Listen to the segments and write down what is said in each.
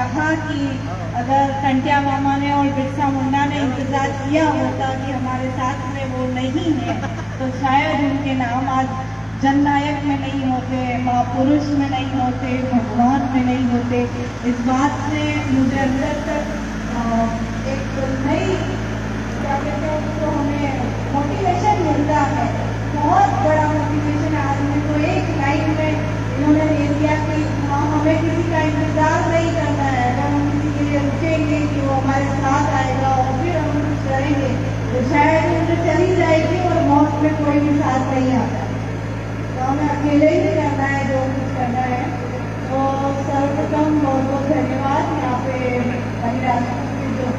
कहा कि अगर टंटिया मामा ने और बिरसा मुंडा ने इंतजार किया होता कि हमारे साथ में वो नहीं है, तो शायद उनके नाम आज जननायक में नहीं होते, महापुरुष में नहीं होते, भगवान में नहीं होते। इस बात से मुझे अंदर तक एक नई, क्या कहते हैं उसको, हमें मोटिवेशन मिलता है, बहुत बड़ा मोटिवेशन है। आज मेरे को एक लाइन में इन्होंने दे दिया कि हमें किसी का इंतजार नहीं करना है, अगर हम किसी के लिए रुकेंगे कि वो हमारे साथ आएगा और फिर हम कुछ करेंगे तो शायद उनको चली जाएगी और मौत में कोई भी साथ नहीं आता, तो हमें अकेले ही करना है जो कुछ करना है। तो सर्वप्रथम बहुत बहुत धन्यवाद यहाँ पे हरिराजपुर के जो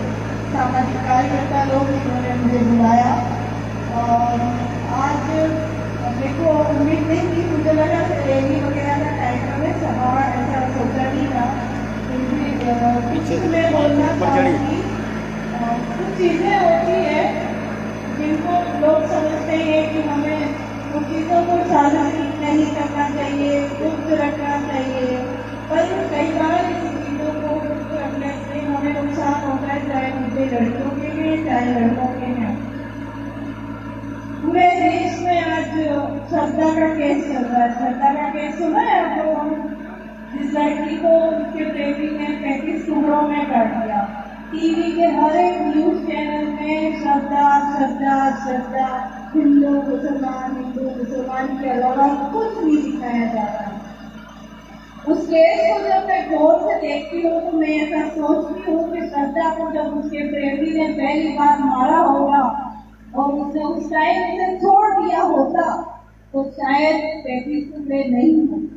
सामाजिक कार्यकर्ता लोग जिन्होंने मुझे बुलाया। और आज देखो उम्मीद नहीं थी, मुझे लगा रैली वगैरह का टाइम में सभा ऐसा सोचा नहीं था, क्योंकि कुछ मैं बोलना चाहूँगी। कुछ चीज़ें होती है जिनको लोग समझते हैं कि हमें उन चीज़ों को सार्वजनिक नहीं करना चाहिए, गुप्त रखना चाहिए, पर कई बार इन चीज़ों को गुप्त रखने से हमें नुकसान होता है, चाहे मुझे लड़कियों के हैं चाहे लड़कों के हैं। पूरे देश में आज श्रद्धा का केस चल रहा है। श्रद्धा का केस सुना है आप लोगों? जिस लड़की को उसके प्रेमी ने 35 टुकड़ों में काट दिया। टीवी के हर एक न्यूज चैनल में श्रद्धा श्रद्धा श्रद्धा, हिंदू मुसलमान के अलावा कुछ नहीं दिखाया जा रहा है। उस केस को जब मैं गौर से देखती हूँ तो मैं ऐसा सोचती हूँ कि श्रद्धा को जब उसके प्रेमी ने पहली बार मारा होगा और उसने उस टाइम उसे छोड़ दिया होता तो शायद 35 टुकड़े नहीं होते।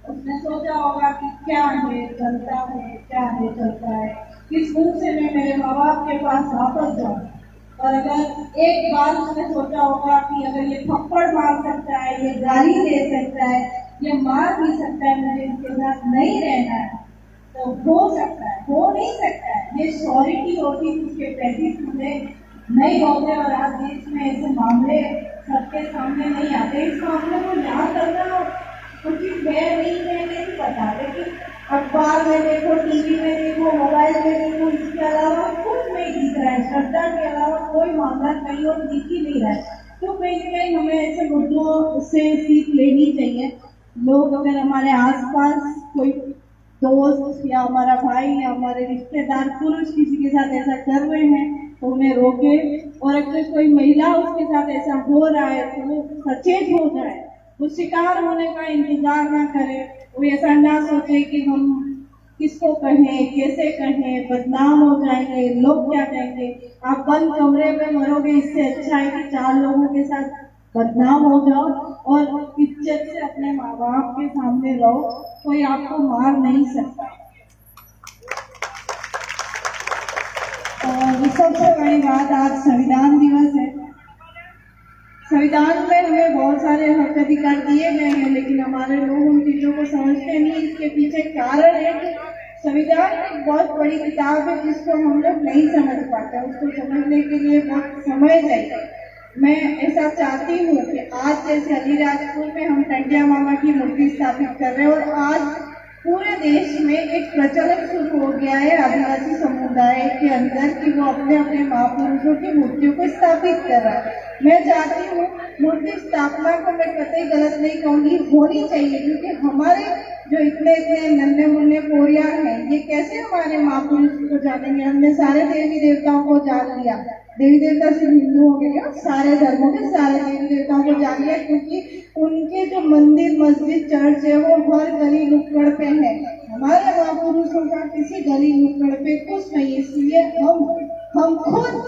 उसने सोचा होगा कि क्या है चलता है, क्या है चलता है, किस मुंह से मैं मेरे माँ बाप के पास वापस जाऊँ। और अगर एक बार उसने सोचा होगा कि अगर ये थप्पड़ मार सकता है, ये गाली दे सकता है, ये मार भी सकता है, मुझे इसके साथ नहीं रहना है, तो हो सकता है, हो नहीं सकता है। ये श्योरिटी होती उसके 35 टुकड़े नहीं होते। और आज देश में ऐसे मामले सबके सामने नहीं आते। इस मामले को याद करना कुछ है नहीं है नहीं पता, लेकिन अखबार में देखो, टीवी में देखो, मोबाइल में देखो, इसके अलावा कुछ नहीं दिख रहा है। श्रद्धा के अलावा कोई मामला कहीं और दिख ही नहीं रहा है। तो कहीं ना कहीं हमें ऐसे मुद्दों से सीख लेनी चाहिए। लोग अगर हमारे आसपास कोई दोस्त या हमारा भाई या हमारे रिश्तेदार पुरुष किसी के साथ ऐसा कर रहे हैं तो उन्हें रोके, और अगर कोई महिला उसके साथ ऐसा हो रहा है तो वो सचेत हो जाए, वो शिकार होने का इंतजार ना करे, वो ऐसा ना सोचे कि हम किसको कहें, कैसे कहें, बदनाम हो जाएंगे, लोग क्या कहेंगे। आप बंद कमरे में मरोगे, इससे अच्छा है कि 4 लोगों के साथ बदनाम हो जाओ और इज्जत से अपने माँ बाप के सामने रहो, कोई आपको मार नहीं सकता। और सबसे बड़ी बात, आज संविधान दिवस है। संविधान में हमें बहुत सारे हक अधिकार दिए गए हैं, लेकिन हमारे लोग उन चीजों को समझते नहीं। इसके पीछे कारण है कि संविधान एक बहुत बड़ी किताब है जिसको हम लोग नहीं समझ पाते। उसको समझने के लिए बहुत समय चाहिए। मैं ऐसा चाहती हूँ कि आज जैसे अलीराजपुर में हम टंटिया मामा की मूर्ति स्थापित कर रहे हैं, और आज पूरे देश में एक प्रचलन शुरू हो गया है आदिवासी समुदाय के अंदर कि वो अपने अपने महापुरुषों की मूर्तियों को स्थापित कर रहा है। मैं चाहती हूँ मूर्ति स्थापना को मैं कतई गलत नहीं कहूँगी, होनी चाहिए, क्योंकि हमारे जो इतने इतने नन्हे मुन्ने कोरिया हैं, ये कैसे हमारे महापुरुषों को जानेंगे। हमने सारे देवी देवताओं को जान लिया, देवी देवता सिर्फ हिंदुओं के क्या, सारे धर्मों के सारे देवी देवताओं को जान लिया, क्योंकि उनके जो मंदिर मस्जिद चर्च है वो हर गली नुक्कड़ पे है। हमारे महापुरुषों का किसी गली नुक्कड़ पे कुछ नहीं। इसलिए हम खुद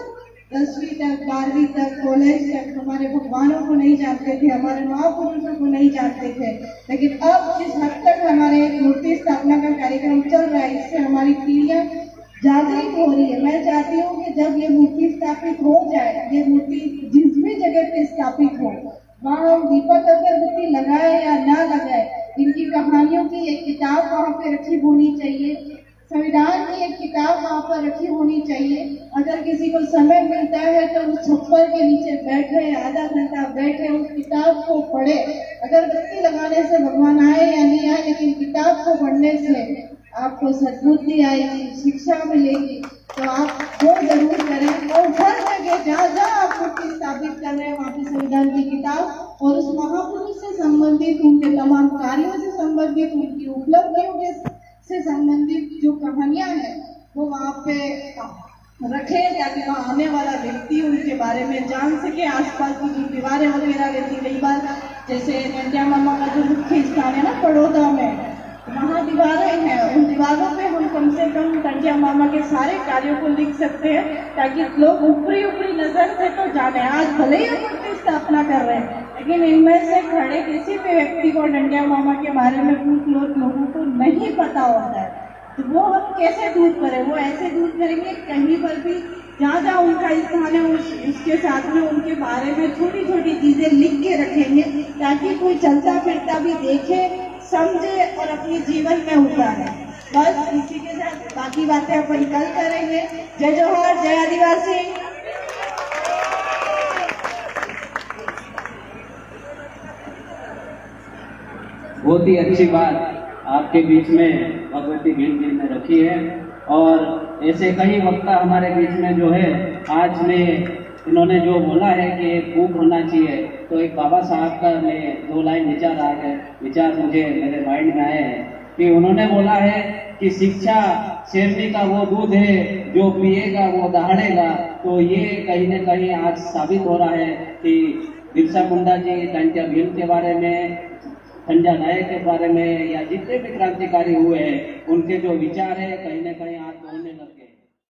10वीं तक 12वीं तक कॉलेज तक हमारे भगवानों को नहीं जानते थे, हमारे महापुरुषों को नहीं जानते थे, लेकिन अब जिस हद तक हमारे एक मूर्ति स्थापना का कार्यक्रम चल रहा है, इससे हमारी पीढ़ियां जागृत हो रही है। मैं चाहती हूँ कि जब ये मूर्ति स्थापित हो जाए, ये मूर्ति जिस भी जगह पे स्थापित हो, वहाँ हम दीपक अगरबत्ती लगाए या ना लगाए, इनकी कहानियों की एक किताब वहाँ पे रखी होनी चाहिए, संविधान की एक किताब वहाँ पर रखी होनी चाहिए। अगर किसी को समय मिलता है तो उस छप्पर के नीचे बैठे, आधा घंटा बैठे, उस किताब को पढ़े। अगरबत्ती लगाने से भगवान आए या नहीं आए, लेकिन किताब को पढ़ने से आपको सद्बुद्धि आएगी, शिक्षा मिलेगी, तो आप वो जरूर करें। और हर जगह जहाँ जहाँ आप मूर्ति स्थापित कर रहे हैं वहाँ पे संविधान की किताब और उस महापुरुष से संबंधित उनके तमाम कार्यों से संबंधित उनकी उपलब्धियों के से संबंधित जो कहानियां हैं वो वहाँ पे रखें, ताकि वहाँ आने वाला व्यक्ति उनके बारे में जान सके। आसपास की जो दीवारें वगैरह रहती, कई बार जैसे नंदिया मामा का जो मुख्य स्थान है ना बड़ौदा में, वहाँ दीवारें हैं, उन दीवारों पे हम कम से कम टंटिया मामा के सारे कार्यों को लिख सकते हैं, ताकि लोग ऊपरी ऊपरी नजर से तो जाने। आज भले ही हम मूर्ति स्थापना कर रहे हैं, लेकिन इनमें से खड़े किसी भी व्यक्ति को टंटिया मामा के बारे में कुछ लोगों को नहीं पता होता है, तो वो हम कैसे दूर करें? वो ऐसे दूर करेंगे कहीं पर भी जहाँ जहाँ उनका स्थान है उसके साथ में उनके बारे में छोटी छोटी चीजें लिख के रखेंगे, ताकि कोई चलता फिरता भी देखे, समझे और अपने जीवन में उतारे। बस इसी के साथ बाकी बातें अपन कल करेंगे। जय जोहार, जय आदिवासी। बहुत ही अच्छी बात आपके बीच में भगवती भील जी ने रखी है, और ऐसे कई वक्ता हमारे बीच में जो है आज में इन्होंने जो बोला है कि एक बुक होना चाहिए, तो एक बाबा साहब का में 2 लाइन विचार मुझे मेरे माइंड में आए हैं कि उन्होंने बोला है कि शिक्षा शेरनी का वो दूध है जो पिएगा वो दहाड़ेगा। तो ये कहीं न कहीं आज साबित हो रहा है कि बिरसा मुंडा जी, टंटिया भील के बारे में, खंजा नायक के बारे में, या जितने भी क्रांतिकारी हुए हैं उनके जो विचार है कहीं न कहीं आज बोलने लगे।